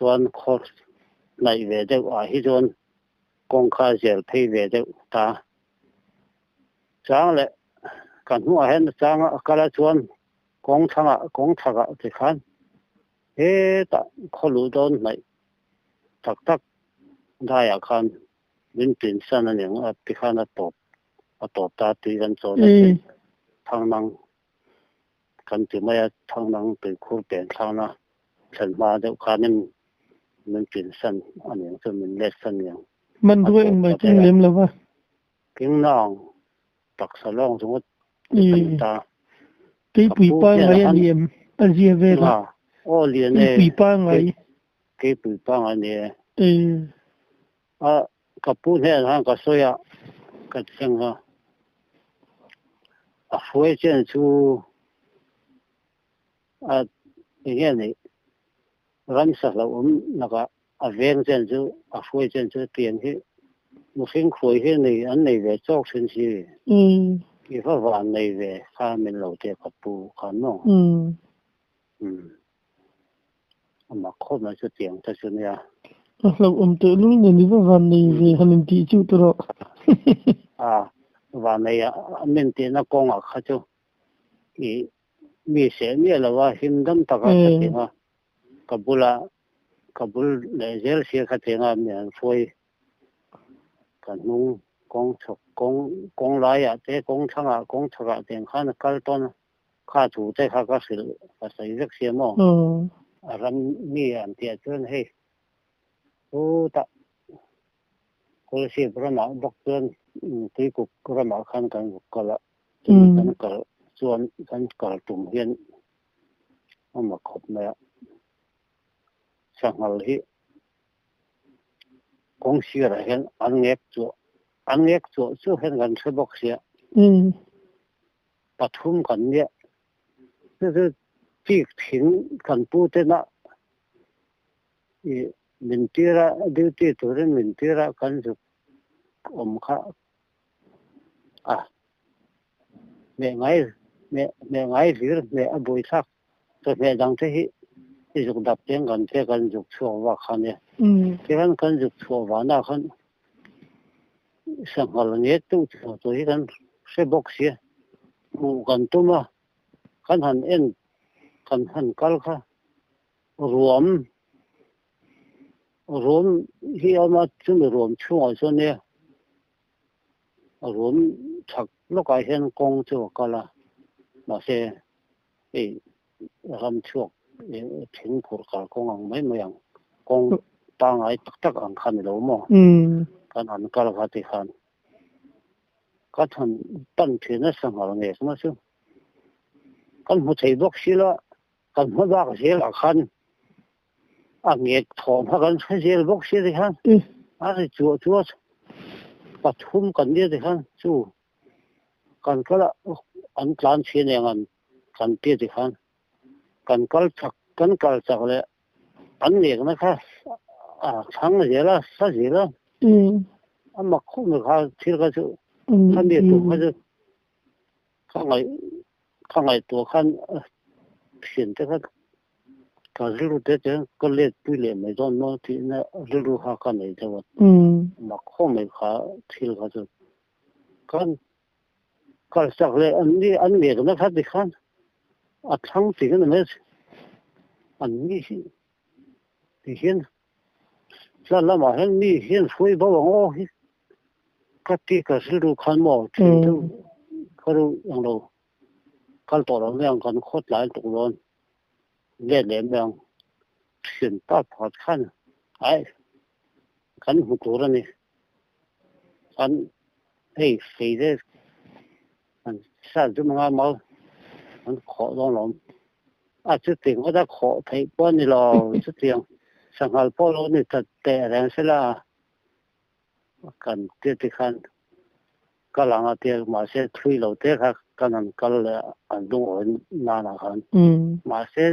xuân khó này về được ở hi xuân công khai giải thay về được ta sáng lệ cần mua hết sáng cái là xuân công thằng thì khán thế ta khó lũ đón này tắc đại à khán bên tiền sân là những cái khán là top ta tùy gần chỗ này thằng năng kan ti mai thang nang pe khur pen thang na chan ma de khanin min pin san ani so min le san yang man ruai mai tin lem lawa king nang tak salong so ta cái bụi pa ngai liam azia vela o lian ne bụi pa ngai cái bụi pa ngai ne a kapu ne han ka soya ka chang ha a foi chen chu nghe này ram sa la naka aven chen chu a foi chen chu tiền hi một sinh khối hi này anh này về chok sinh si cái pha van này về kha mình lâu te kapu khan no mà khôn là chu tiền ta chu nia lâu tự lúc này đi vào van này về hành ti chu tro van này mình tiền nó con à kha chu cái mi se mi la wa hindam ta ka te nga kabul le zel sia ka te nga mi an foi kan nu kong lai ya te kong changa te khan kal ton kha chu te kha ka sil ka sai rek sia mo ram mi an te chun he u ta ko si brama bok chun ti ku brama khan kan ko la kan ka chuan kan kal tum hian ama khop na sangal hi kong sira hian an ngek chu hen gan se bok sia pathum kan ne chu chi thing kan pu te na min tira duty to ren min tira kan ju kha mẹ ngay phía mẹ bồi sắc rồi mẹ đang thế thì dục đập tiếng gần thế gần dục chùa vào khăn nè cái hắn cần dục chùa vào nào khăn sang hồ nghe tu chùa rồi hắn sẽ bốc xía mù gần tu mà khăn hẳn en khăn hẳn cal kha ruộng rốn khi mà chúng mình rốn chung ở chỗ này rốn chắc lúc cái hiện công cho cái là mà sẽ cái làm chuộc chính phủ cả công ăn mấy mươi công tăng ấy tất cả ăn khăn đâu mà cái ăn cái là cái khăn cái thằng tân chuyện nó sang hàng này mà chứ cái một thầy bác sĩ là cái một bác sĩ là khăn anh nghe thòng cái cái gì bác sĩ thì khăn anh chúa bắt thum cái gì thì khăn chú cái là anh plan chuyện này anh tiệt thì khăn cái chắc là anh nghe nó khác sáng gì là sao gì là anh mặc không được ha thì cái chú anh biết tụi cái không ngày tụi khăn hiện tại cái lúc đấy cái lệ tuy lệ mấy con nó thì nó lúc ha cái này thôi mặc không được ha thì cái chú cái chắc là anh nghe nó khác thì khăn sáng thì cái này anh nghĩ thì hiện là mà hiện nghĩ hiện phơi bao ngô cái lúc khăn mỏ thì cái lúc yang đâu cái tổ đó yang cái khốt lại tụ luôn lệ yang hiện tại phát khăn ai cái hụt rồi này anh hey phê đấy anh sao chúng mình mau anh khó lắm chút tiền có đã khó thấy bao nhiêu là chút tiền sang hàng bao lâu này thật tệ rằng sẽ là cần tiền thì khăn cái là ngã tiền mà sẽ thuê lâu tiền khác cái này cái là anh đúng rồi là khăn mà sẽ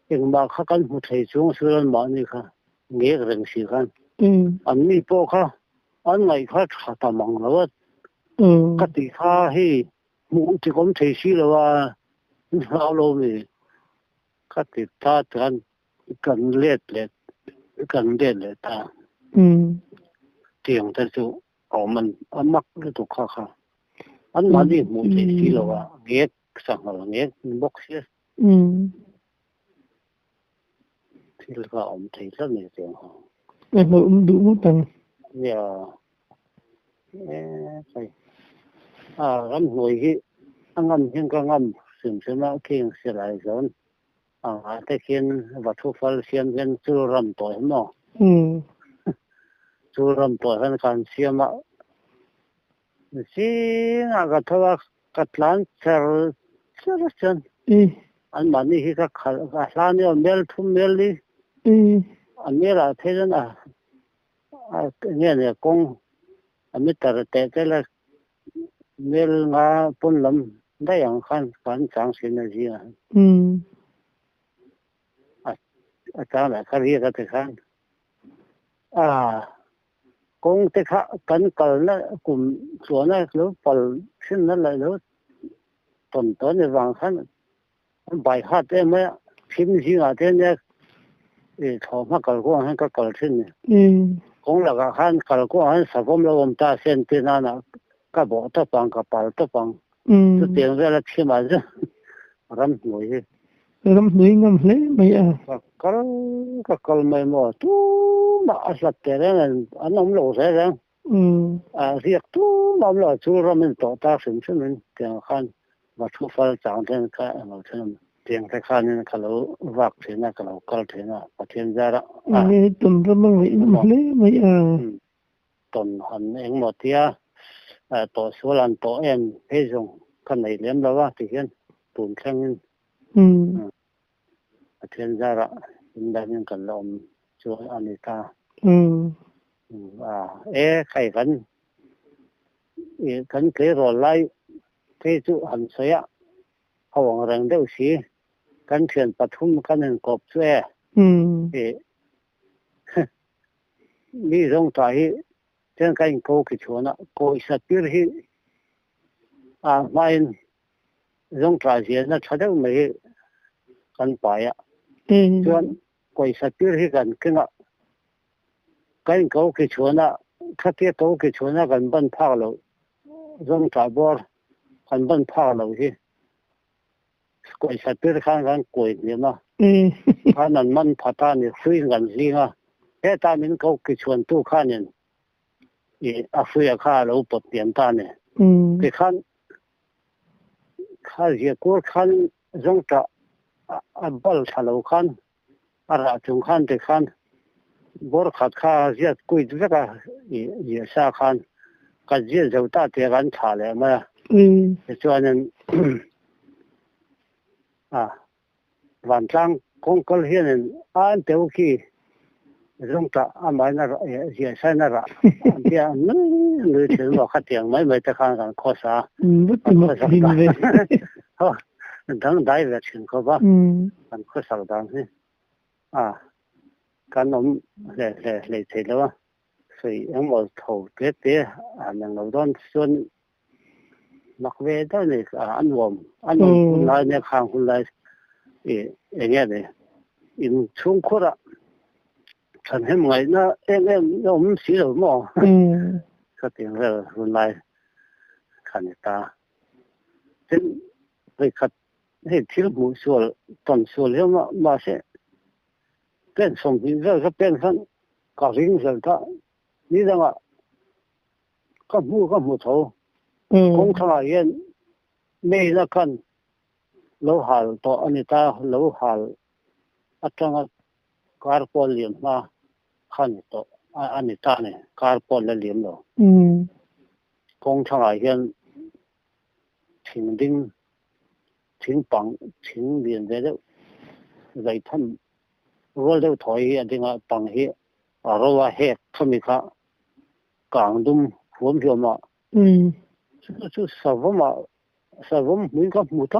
nhưng mà khác cái một thầy chúng sẽ là mà như khăn nghe rằng gì khăn anh đi bộ khăn anh này khác tạm bằng rồi cái gì khác thì muốn thì cũng thầy sĩ là lâu lâu mình cái gì ta cần liệt ta tiền thật sự ở mình anh mắc cái tục khác anh mà đi muốn thầy sĩ là nghe sang là nghe bốc xếp thì là ông thầy rất nhiều tiền em nói đủ một tầng giờ anh ngồi cái anh ngâm trên cái ngâm xem nó kiêng sẽ lại rồi cái kiêng và thu phật xem cái chú rầm tuổi mà chú rầm tuổi hơn còn xem mà xin cái thua cái lan chờ chân anh bảo đi cái lan này mel thum mel đi anh nghe là thế là nghe là con anh biết cái là mel ngã pun lắm đấy yang khăn sáng xin là gì ta là cái gì cái khăn công ty khác cần nó cùng số nó lúc phần xin nó lại lúc tuần tới thì vàng khăn bài hát em ấy phim gì à thế này thì thọ mà cầu của anh cái cầu xin cũng là cái khăn cầu của anh sao cũng là ông ta xem tiền nào cái bộ tập bằng cái bảo tập bằng cái tiền ra là thêm mà chứ rắm ngồi ngâm lấy mày cái cầu mày mà tu mà asat thế này anh ông lộ thế đấy riêng tu mà là chú ra mình tổ ta sinh mình tiền khăn và thu phật chẳng thêm cái mà thêm tiền cái khăn nên cái lỗ vạc thế này cái lỗ cầu thế này và thêm ra đó tuần ra mang lấy mày tuần hành em một tia tổ số lần tổ em hay dùng cái này liếm đó thì hiện tuần khăn thêm ra đó chúng ta nên cần làm cho anh ta cái cái rồi lại cái chỗ hành xây á họ rằng đâu xí cái chuyện bắt thum cái nên cọp xuê thì đi trong trái trên cái câu cái chỗ nó câu sát biết hi mai trong trái gì nó chắc đâu mấy cái bài á chuyện câu sát biết hi cái câu cái chỗ nó cái câu cái chỗ nó gần bên phao lâu trong trái bò gần bên phao lâu hi câu sát biết khăn quỷ gì mà khăn mình phát ta này suy gần gì mà cái ta mình câu cái chuyện tu khăn nên à phui khá lâu bớt tiền ta này cái khăn gì cũng khăn giống ta à bal thà lâu khăn à ra chung khăn thì khăn bor khát khá gì cũng rất là gì sa khăn cái gì dầu ta thì khăn thà lại mà cho nên àวันจังคงก็เห็นอันเดียวกี้รงตาอันไม่น่าเสียใช่น่าระอันเดียวนึกถึงว่าขัดเตียงไม่จะข้างกันข้อสาไม่เป็นไรเลยฮะดังได้แบบถึงเขาบ้ากันข้อสาดังนี่กันนมเลยเสร็จแล้วว่า所以ยังหมดถูกเตี้ยอย่างเราต้องส่วนนักเวทได้เลยอันวมคนไรเนี่ยข้างคนไรอย่างเงี้ยเลยอินช่วงคนละฉันเห็นไงนะเราไม่สีหรอกมั้งก็ถึงแล้วคนไรขันตาเช่นไปขัดให้ที่หมู่ส่วนตอนส่วนแล้วมาเสียเป็นสมบูรณ์ก็เป็นขั้นก็ริ่งเสร็จก็นี่จังอ่ะก็มู่โถคงทำอะไรไม่ละกันเราหาตัวอันนี้ตาเราหาอัตราการปนเลี้ยงมาขันตัวอันนี้ตาเนี่ยการปนเลี้ยงเราคงทำอะไรทิ้งดิ้งทิ้งปังทิ้งเลี้ยงได้แล้วใจท่านรู้แล้วถอยอันนี้ปังเหี้ยเราว่าเหี้ยทำไมคะกลางดุมหัวมันมาชุดสาวมาสาวมึงก็มุด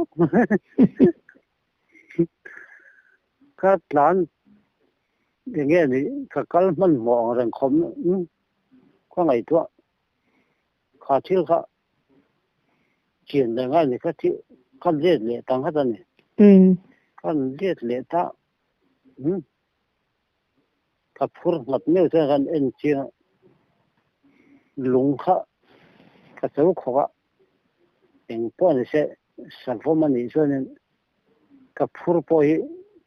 ก็หลานอย่างเงี้ยนี่ก็มันมองเรื่องคมก็ไงตัวข้าเชื่อก็เขียนอย่างนั้นนี่ก็ที่ก็เลียดเลยตั้งขนาดนี้ก็เลียดเลยถ้าก็พูดกับเนื้อเรื่องกันเอ็นเชียลุงเขาก็เจ้าเขาเองป้อนเสร็จสังคมมันนี่ส่วนนึงก็พูดไป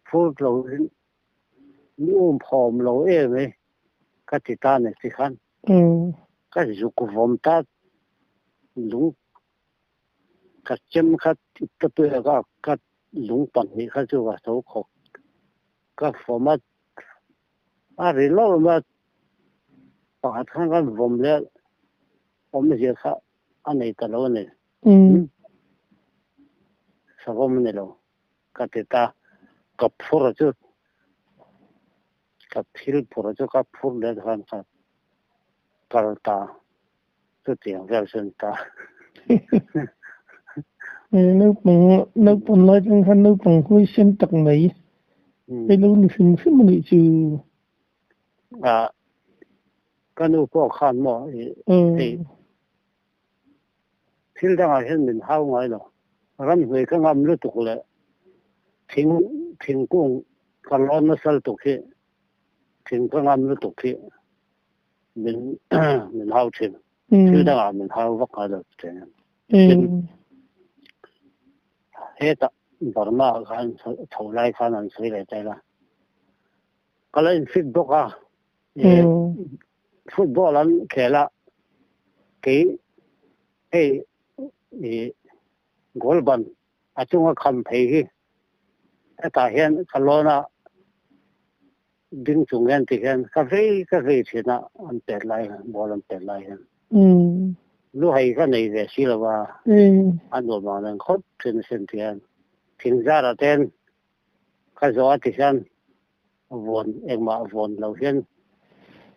พูดเรานี่พอมเราไหมก็ติดตาเนี่ยสิคันก็จุกวมตาลุงก็จำก็ตัวก็ลุงปันนี่ก็จะว่าเขาก็ฟอร์มาอะไรเรามาปากทางกันวมแล้วผมไม่เชื่อเขาอันนี้ตลอดเนี่ยสาวมันเนี่ยเราก็ติดตากับพูดจุดกับพิลพูดจุดกับพูดเรื่องกันกับตาจุดเดียวเราสันตานึกปุ่นน้อยจังคันนึกปุ่นคุยเส้นตักไหนไปรู้นึกถึงมันนี่จูก็นึกพวกขันหมอที่ดังเห็นเป็นห้าวไงเนาะรันหวยก็งำลุตุกเลยทิ้งกุ้งกันร้อนมาสั่งตุกที่ทิ้งก็งำลุตุกที่เป็นห้าวทิ้งที่ดังเป็นห้าววักอะไรแบบนี้เฮ้ยแต่บาร์มาการเท่าไรขนาดสวยเลยใจละก็เลยฟุตบอลฟุตบอลนั้นแค่ละกี่กอลบันอาจจะคำเพย์แต่เห็นคาร์โลนาดึงจุงเงินที่เห็นก็เรื่อยๆนะอันเปิดไลน์บอลอันเปิดไลน์รู้ให้ก็ในเรื่องสิละว่าอันนู้นมันคดถึงเส้นเทียนทิ้งจาระเต้นก็จะว่าที่เห็นวนเองมาวนเราเห็น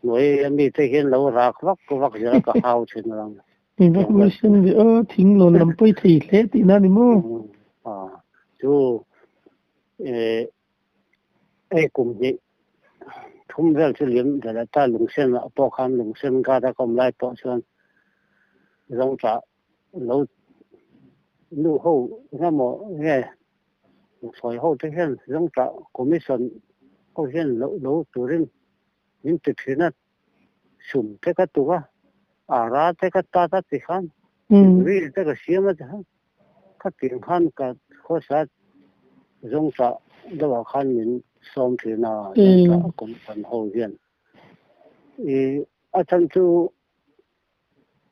หน่วยมีที่เห็นเรารักวักจะก็เข้าถึงเรานี่นักวิชาการทิ้งหล่นลำไปที่เล็ดที่นั่นนี่มั้งจู่กลุ่มนี้ทุ่มเรื่องเฉลี่ยแต่ละตาลงเส้นละพอคันลงเส้นก็ได้กำไรพอส่วนเราจะเราดูเขาเนี่ยหมอเนี่ยสอยเขาที่เห็นเราจะคอมมิชชั่นเขาเห็นเราตัวเรื่องนี่ติดที่นั่นสุ่มแต่ก็ตัวราแต่ก็ตาติขันวิ่งแต่ก็เสียมาจ้ะก็ติดขันก็ข้อสัตย์เราจะระหว่างขันเหมือนซ้อมถือหน้าก็กลุ่มกันเขาเห็น อาจารย์จู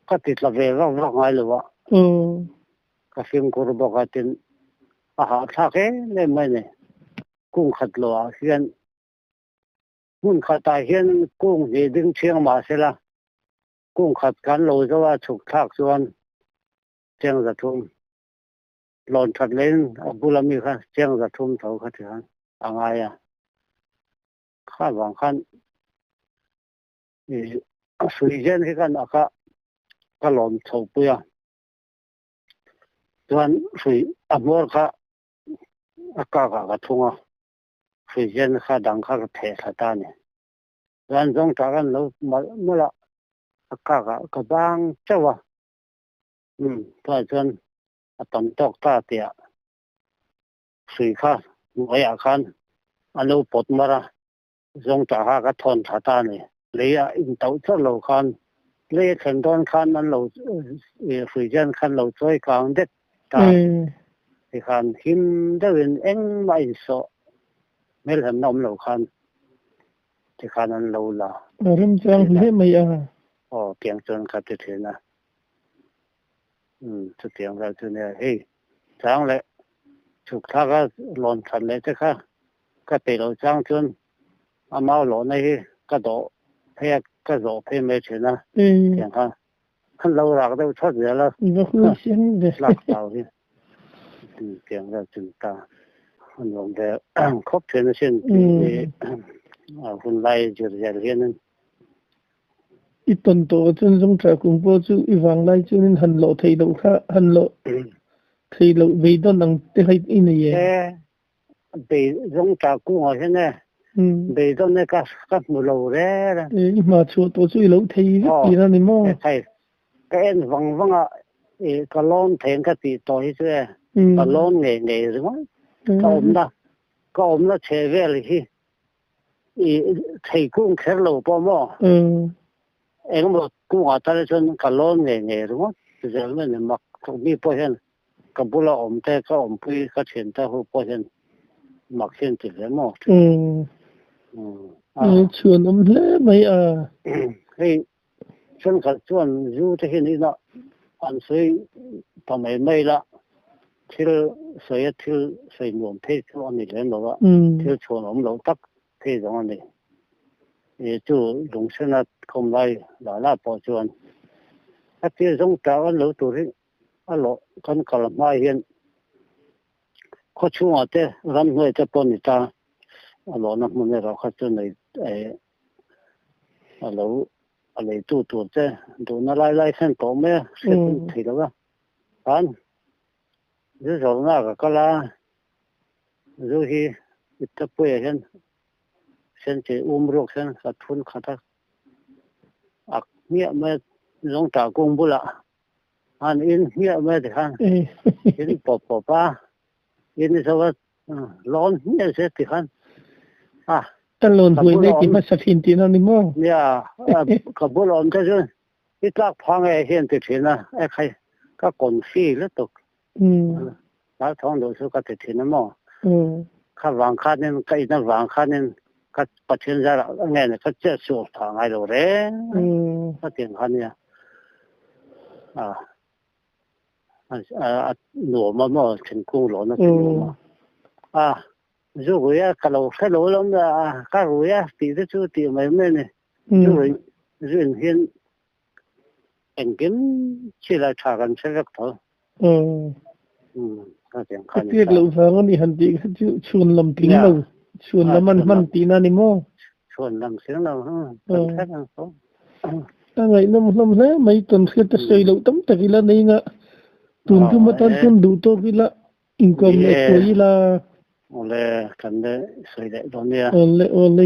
ก็ติดละเวลว่าไงหรือวะก็ฟิล์มกูรู้บอกว่าตินอาหารทักเนี่ยไม่เนี่ยกุ้งขัดหลัวเฮียนมุ่นขัดตายเฮียนกุ้งดีดึงเชียงมาเสียละกุ้งขัดกันโลจะว่าฉุกทักส่วนเชียงกระทุ่มหล่นขัดเล่นบุรมีค่ะเชียงกระทุ่มเถาขัดกันอะไรข้าหวังขั้นสุริยันที่กันก็หล่นถูกเปลือกส่วนสุริอมรก็กากระทุ่งสุริยันข้าดังข้ากระเทศตาเนี่ยส่วนสงจากกันเราเมื่อละกระบางเจ้าวะตัวส่วนตอนตกตาเตียสุริข้าหน่วยอาคารอันเราปดมาละสงจากข้ากระทนตาเนี่ยเลยอินเตอร์ชั่วโลคันเลยขั้นตอนคันนั้นเราสุริยันคันเราช่วยกลางเด็ดตาที่คันหิมเดินเอ็งไม่สอไม่เห็นน้ำเราคันที่คันนั้นเราละเริ่มจังเล่ไม่เตียงจนขัดจะถึงนะจะเตียงเราจะเนี่ยเฮ้ยจังเลยฉุกท่าก็หล่นขันเลยจ้ะค่ะก็เตะเราจังจนอามาหล่นในก็โดเพียก็โดเพียไม่ถึงนะอย่างค่ะขั้นเราหลักเราชดเสียแล้วหลักเต่าที่เตียงเราจึงตามันลงแต่ครบเช่นเช่นคุณไล่จุดใหญ่เรื่องนั้นอีตนโตจนสงจากกรุงโปจูอีวังไล่จนหันโลไทยโลค่ะหันโลไทยโลเวดนังเตะให้อินเย่เบสงจากกรุงใช่ไหมเบสเนี่ยก็มุโลเร่ละมาชัวตัวจุยโลไทยอีนั่นนี่มั้งใช่ก็เอ็นวังก็ล้อนแทงก็ตีต่อให้ช่วยก็ล้อนเงยหรือมั้งก็อมละเชเวเลยที่ไทยกุ้งแค่โลป้อมเอ็งบอกกุ้งอัตราชนก็ล้อนเงยหรือมั้งจะไม่เนี่ยมักมีพอเห็นกับบุรุษอมแต่ก็อมพี่ก็เห็นแต่หัวพอเห็นมักเห็นติดเลยมั้งชวนอมเล่ไม่เฮ้ยฉันก็ชวนอยู่ที่นี่นะอันซื้อทำไมไม่ละที่ใส่หมวกเท่ชวนนี่เลยบอกว่าที่ชวนผมเราตักเท่ตรงนี้จู่ลงเส้นนั้นคงไล่หลายปอชวนถ้าที่สงจากกันเราตัวที่เราคนกลับมาเห็นเขาช่วยแต่รำหน่วยจะปนตาเรานักมันเราเขาจะในเราอะไรตัวเจ้ดูน่าไล่เส้นต่อแม่เส้นถีแล้วก็อันรู้สองหน้าก็ลารู้ที่อิตาปุยเห็นเส้นจะรุกเส้นขัดทุนขัดเนี่ยไม่ลงจากกรุงบุระอันอินเนี่ยไม่ได้ขันอินปอบป้าอินสวัสดิ์ร้อนเนี่ยเสร็จที่ขันตลอดหวยได้กินมาสักทีตีนั่นนี่มั้งเนี่ยกับบุรุษจะช่วยที่ตักพังเห็นติดเห็นนะใครก็กลนฟีแล้วตกแล้วท้องดูสุกติดเห็นนะมั้งข้าวางข้านี่ก็อินวางข้านี่ก็ปัจจุบันละไงเนี่ยก็จะสูบทางไอ้เราเร่ก็เตียงขันเนี่ยหนูมาถึงกู้หลอนถึงมา如果要开楼了嘛，假如要地的就地没咩呢，人先眼睛起来查看这个头，ก็เสียงคันเรียกเราฟังนี่หันดีก็ชวนลำติ้งเราชวนแล้วมันตีนั่นนี่มั้งชวนลำเสียงเราเป็นแค่นั้นสองตั้งไงน้ำแล้วไม่ต้นเสียแต่ใส่เราตั้งแต่กินแล้วนี่ไงตุนที่มาตั้งตุนดูตัวกินละอินคอมเมตัวกินละoleh kan de sai de donia oleh